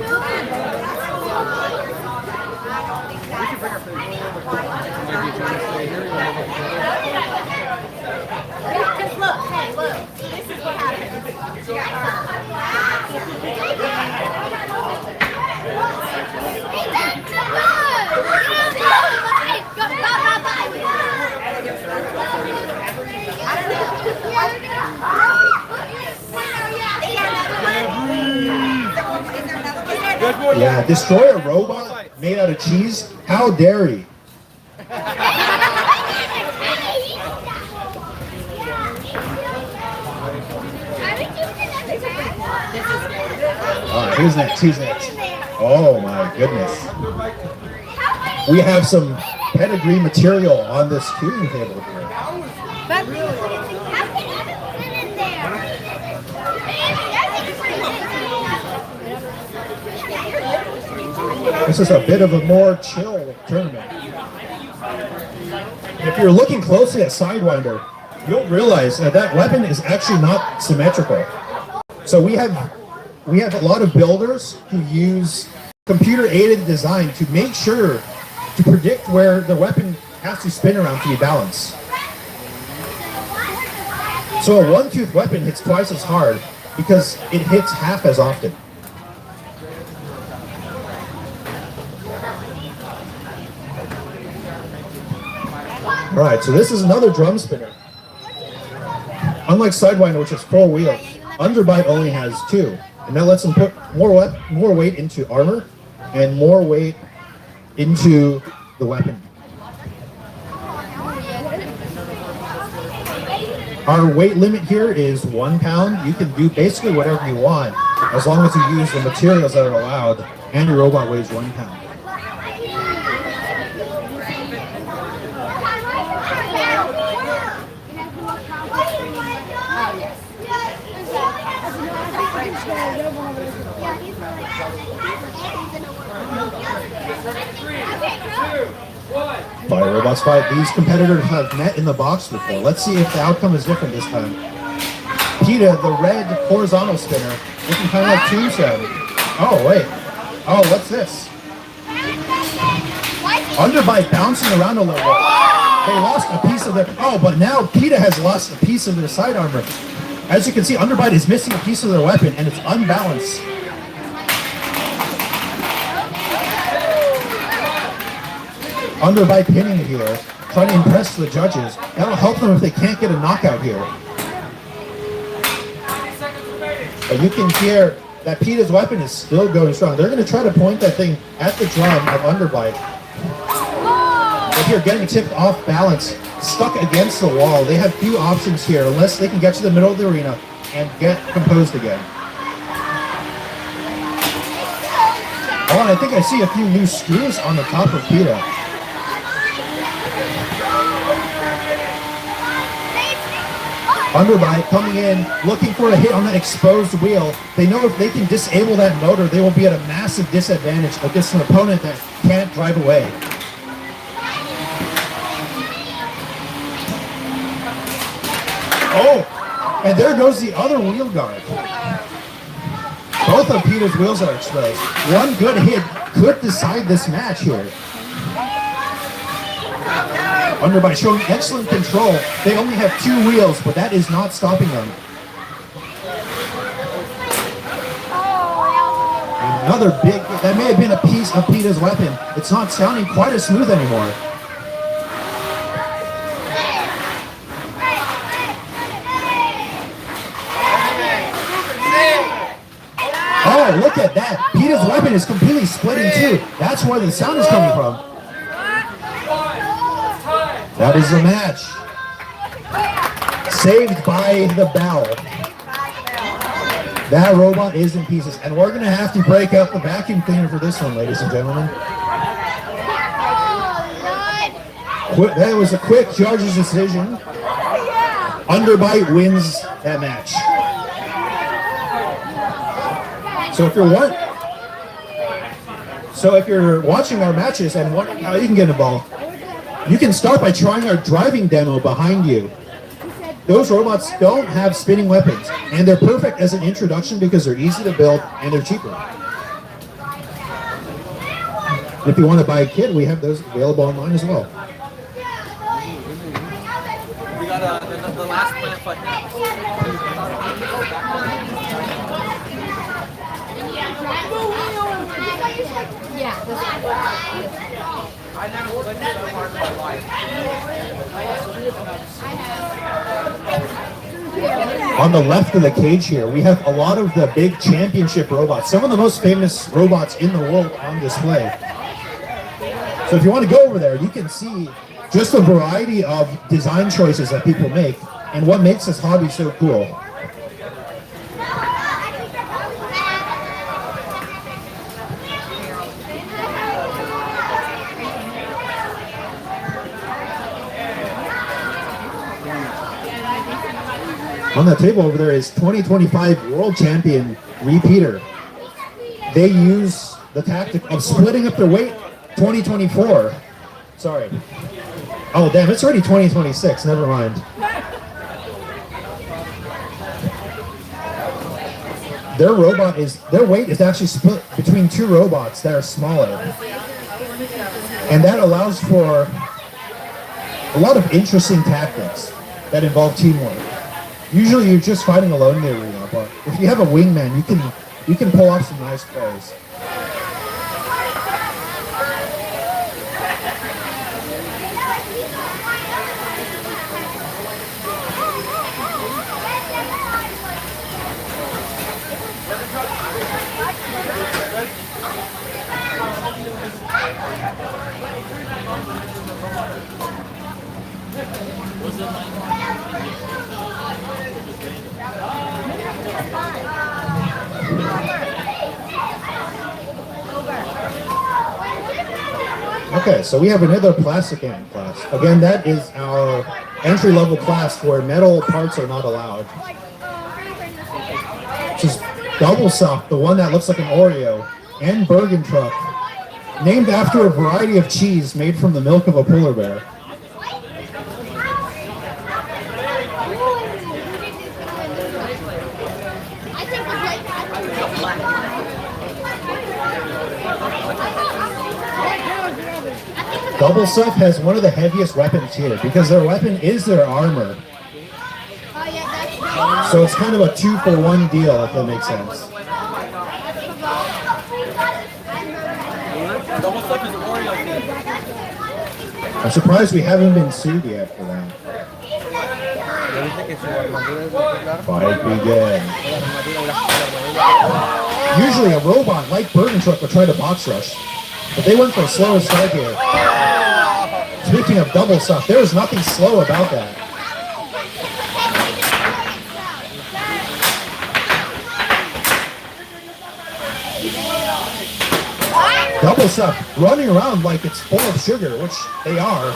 Just look, hey, look. This is what happens. Yeah, destroy a robot made out of cheese? How dare he? Alright, who's next? Who's next? Oh my goodness. We have some pedigree material on this tuning table here. This is a bit of a more chill tournament. If you're looking closely at Sidewinder, you'll realize that that weapon is actually not symmetrical. So we have a lot of builders who use computer-aided design to make sure to predict where the weapon has to spin around to be balanced. So a one-tooth weapon hits twice as hard because it hits half as often. Alright, so this is another drum spinner. Unlike Sidewinder, which has 4 wheels, Underbite only has 2. And that lets them put more weight into armor and more weight into the weapon. Our weight limit here is 1 pound. You can do basically whatever you want as long as you use the materials that are allowed and your robot weighs 1 pound. Fire robots fight. These competitors have met in the box before. Let's see if the outcome is different this time. PETA, the red horizontal spinner, looking kind of like Tombstone. Oh wait. Oh, what's this? Underbite bouncing around a little bit. They lost a piece of their. Oh, but now PETA has lost a piece of their side armor. As you can see, Underbite is missing a piece of their weapon, and it's unbalanced. Underbite pinning here, trying to impress the judges. That'll help them if they can't get a knockout here. But you can hear that PETA's weapon is still going strong. They're going to try to point that thing at the drum of Underbite. But here, getting tipped off balance, stuck against the wall. They have few options here unless they can get to the middle of the arena and get composed again. Oh, and I think I see a few new screws on the top of PETA. Underbite coming in, looking for a hit on that exposed wheel. They know if they can disable that motor, they will be at a massive disadvantage against an opponent that can't drive away. Oh, and there goes the other wheel guard. Both of PETA's wheels are exposed. One good hit could decide this match here. Underbite showing excellent control. They only have 2 wheels, but that is not stopping them. Another big, that may have been a piece of PETA's weapon. It's not sounding quite as smooth anymore. Oh, look at that. PETA's weapon is completely splitting too. That's where the sound is coming from. That is the match. Saved by the bell. That robot is in pieces. And we're going to have to break up the vacuum cleaner for this one, ladies and gentlemen. That was a quick judge's decision. Underbite wins that match. So if you're watching our matches and wondering how you can get involved, you can start by trying our driving demo behind you. Those robots don't have spinning weapons, and they're perfect as an introduction because they're easy to build and they're cheaper. If you want to buy a kit, we have those available online as well. We got the last plant fight. Yeah. I never played so hard in my life. On the left of the cage here, we have a lot of the big championship robots, some of the most famous robots in the world on display. So if you want to go over there, you can see just a variety of design choices that people make and what makes this hobby so cool. On the table over there is 2025 World Champion Repeater. They use the tactic of splitting up their weight 2024. Sorry. Oh, damn, it's already 2026. Never mind. Their weight is actually split between two robots that are smaller. And that allows for a lot of interesting tactics that involve teamwork. Usually you're just fighting alone in the arena, but if you have a wingman, you can pull off some nice plays. Okay, so we have another plastic amp class. Again, that is our entry-level class where metal parts are not allowed. Which is Double Soft, the one that looks like an Oreo, and Bergen Truck, named after a variety of cheese made from the milk of a polar bear. Double Self has one of the heaviest weapons here because their weapon is their armor. So it's kind of a 2-for-1 deal, if that makes sense. I'm surprised we haven't been sued yet for that. Fight begin. Usually a robot like Bergen Truck would try to box rush, but they went for a slower start here. Speaking of double stuff, there is nothing slow about that. Double stuff running around like it's full of sugar, which they are.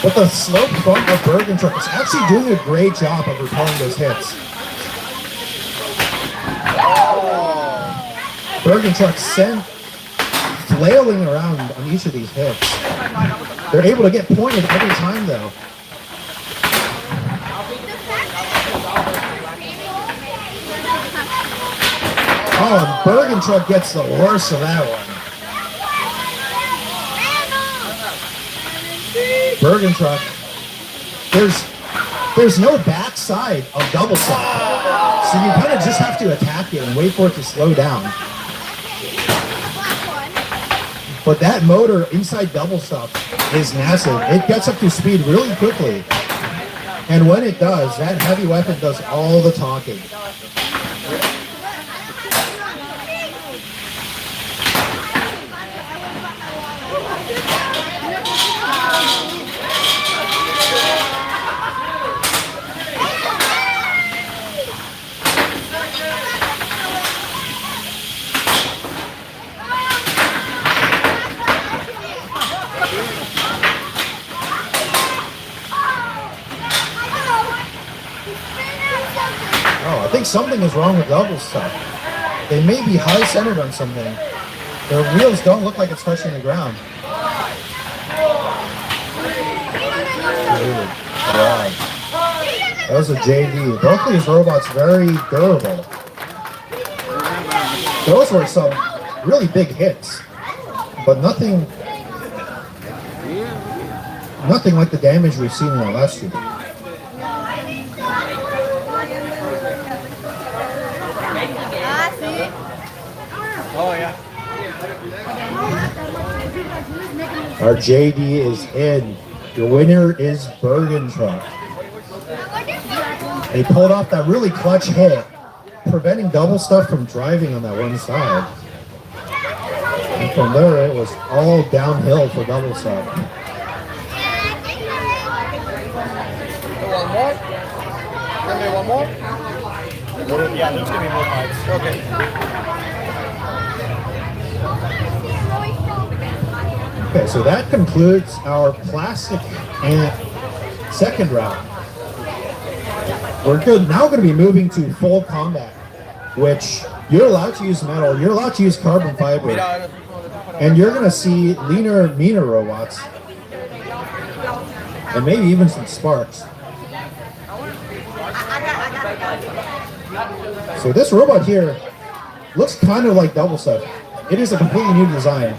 But the slope front of Bergen Truck is actually doing a great job of repelling those hits. Bergen Truck sent flailing around on each of these hits. They're able to get pointed every time though. Oh, and Bergen Truck gets the worst of that one. Bergen Truck, there's no backside of double stop. So you kind of just have to attack it and wait for it to slow down. But that motor inside double stop is massive. It gets up to speed really quickly. And when it does, that heavy weapon does all the talking. Oh, I think something is wrong with double stuff. They may be high-centered on something. Their wheels don't look like it's touching the ground. Dude, wow. That was a JD. Both these robots very durable. Those were some really big hits, but nothing like the damage we've seen in our last two. Oh, yeah. Our JD is in. Your winner is Bergen Truck. They pulled off that really clutch hit, preventing double stuff from driving on that one side. And from there, it was all downhill for double stuff. One more? Give me one more? Yeah, there's gonna be more fights. Okay. Okay, so that concludes our plastic and second round. We're now going to be moving to full combat, which you're allowed to use metal, you're allowed to use carbon fiber, and you're going to see leaner, meaner robots, and maybe even some sparks. So this robot here looks kind of like double stuff. It is a completely new design.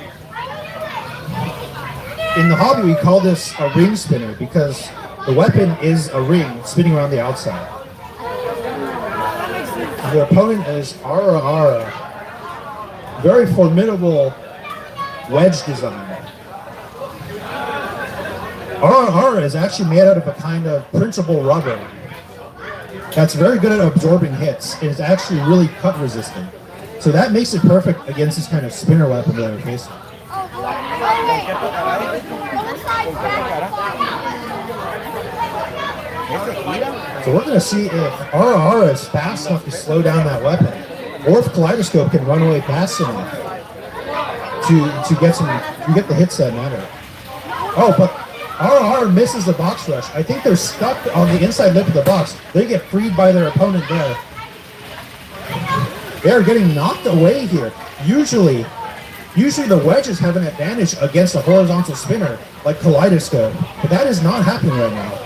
In the hobby, we call this a ring spinner because the weapon is a ring spinning around the outside. The opponent is Ara Ara. Very formidable wedge design. Ara Ara is actually made out of a kind of printable rubber that's very good at absorbing hits and is actually really cut resistant. So that makes it perfect against this kind of spinner weapon that we're facing. So we're going to see if Ara Ara is fast enough to slow down that weapon, or if Kaleidoscope can run away fast enough to get the hits that matter. Oh, but Ara Ara misses the box rush. I think they're stuck on the inside lip of the box. They get freed by their opponent there. They're getting knocked away here. Usually the wedges have an advantage against a horizontal spinner like Kaleidoscope, but that is not happening right now.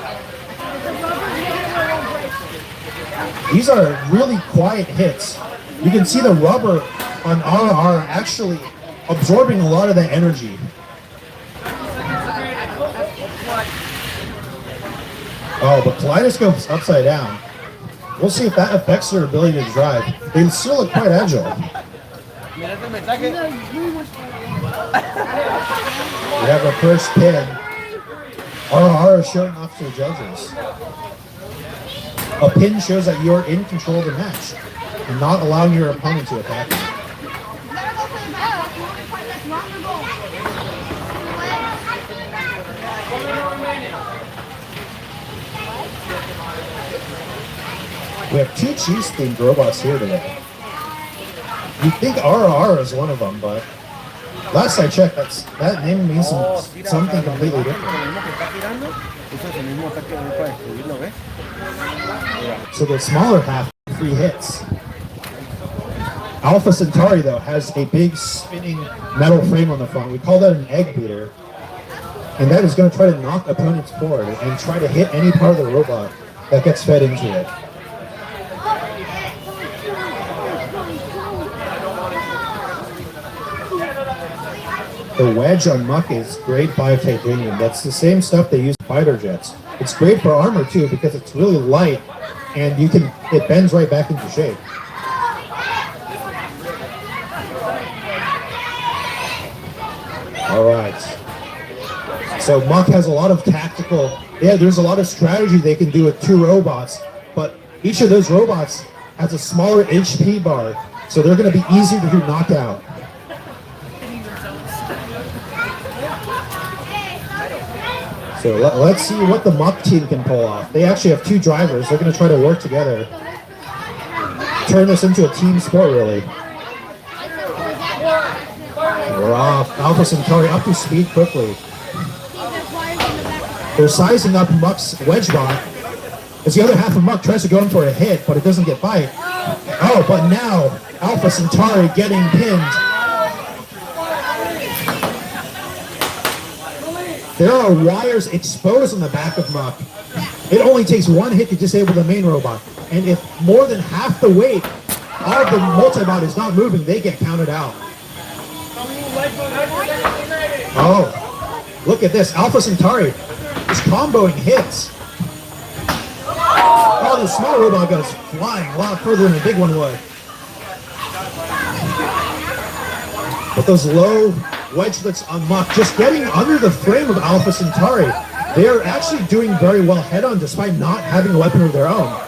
These are really quiet hits. You can see the rubber on Ara Ara actually absorbing a lot of that energy. Oh, but Kaleidoscope's upside down. We'll see if that affects their ability to drive. They still look quite agile. We have a first pin. Ara Ara showing off to the judges. A pin shows that you're in control of the match and not allowing your opponent to attack you. We have two cheese-themed robots here today. You think Ara Ara is one of them, but last I checked, that name means something completely different. So the smaller half, 3 hits. Alpha Centauri, though, has a big spinning metal frame on the front. We call that an egg beater. And that is going to try to knock opponents forward and try to hit any part of the robot that gets fed into it. The wedge on Muck is grade 5 titanium. That's the same stuff they use in fighter jets. It's great for armor too because it's really light and it bends right back into shape. All right. So Muck has a lot of there's a lot of strategy they can do with 2 robots, but each of those robots has a smaller HP bar, so they're going to be easier to knock out. So let's see what the Muck team can pull off. They actually have 2 drivers. They're going to try to work together. Turn this into a team sport, really. We're off. Alpha Centauri up to speed quickly. They're sizing up Muck's wedge bot as the other half of Muck tries to go in for a hit, but it doesn't get by. Oh, but now Alpha Centauri getting pinned. There are wires exposed on the back of Muck. It only takes 1 hit to disable the main robot. And if more than half the weight all of the multi-bot is not moving, they get counted out. Oh, look at this. Alpha Centauri is comboing hits. Oh, the small robot goes flying a lot further than the big one would. But those low wedgelets on Muck, just getting under the frame of Alpha Centauri, they are actually doing very well head-on despite not having a weapon of their own.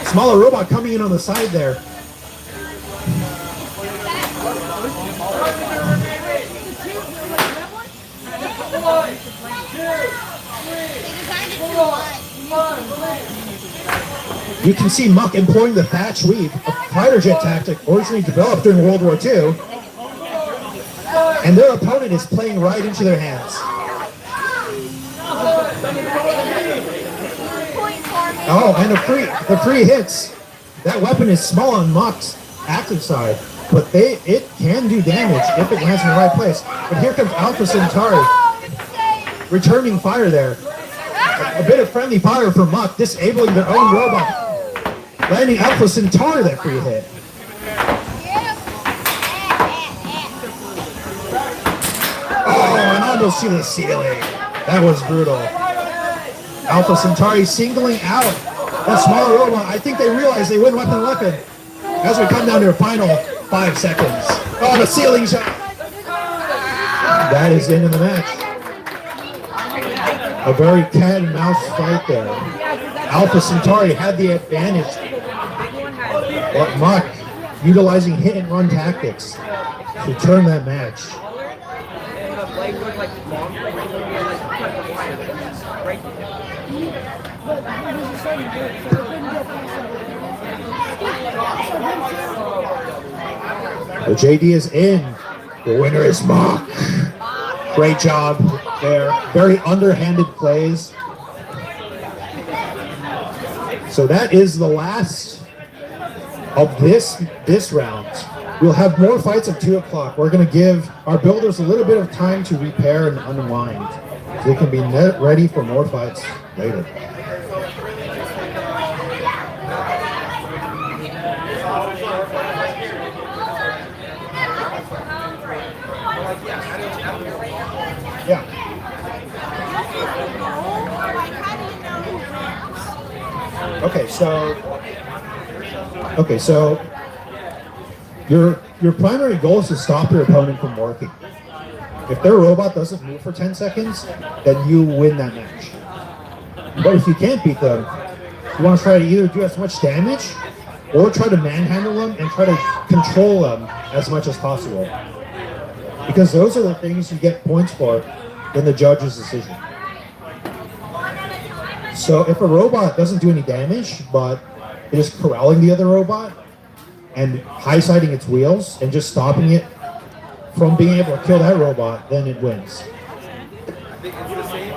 Smaller robot coming in on the side there. You can see Muck employing the thatch weave, a fighter jet tactic originally developed during World War II, and their opponent is playing right into their hands. Oh, and the free hits. That weapon is small on Muck's active side, but it can do damage if it lands in the right place. But here comes Alpha Centauri, returning fire there. A bit of friendly fire from Muck, disabling their own robot, landing Alpha Centauri that free hit. Oh, and almost to the ceiling. That was brutal. Alpha Centauri singling out that smaller robot. I think they realized they win weapon to weapon as we come down to our final 5 seconds. Oh, the ceiling shot. That is the end of the match. A very cat and mouse fight there. Alpha Centauri had the advantage, but Muck utilizing hit and run tactics to turn that match. The JD is in. The winner is Muck. Great job there. Very underhanded plays. So that is the last of this round. We'll have more fights at 2 o'clock. We're going to give our builders a little bit of time to repair and unwind so they can be ready for more fights later. Yeah. Okay, so your primary goal is to stop your opponent from working. If their robot doesn't move for 10 seconds, then you win that match. But if you can't beat them, you want to try to either do as much damage or try to manhandle them and try to control them as much as possible. Because those are the things you get points for in the judge's decision. So if a robot doesn't do any damage, but it is corralling the other robot and high-siding its wheels and just stopping it from being able to kill that robot, then it wins. It's the same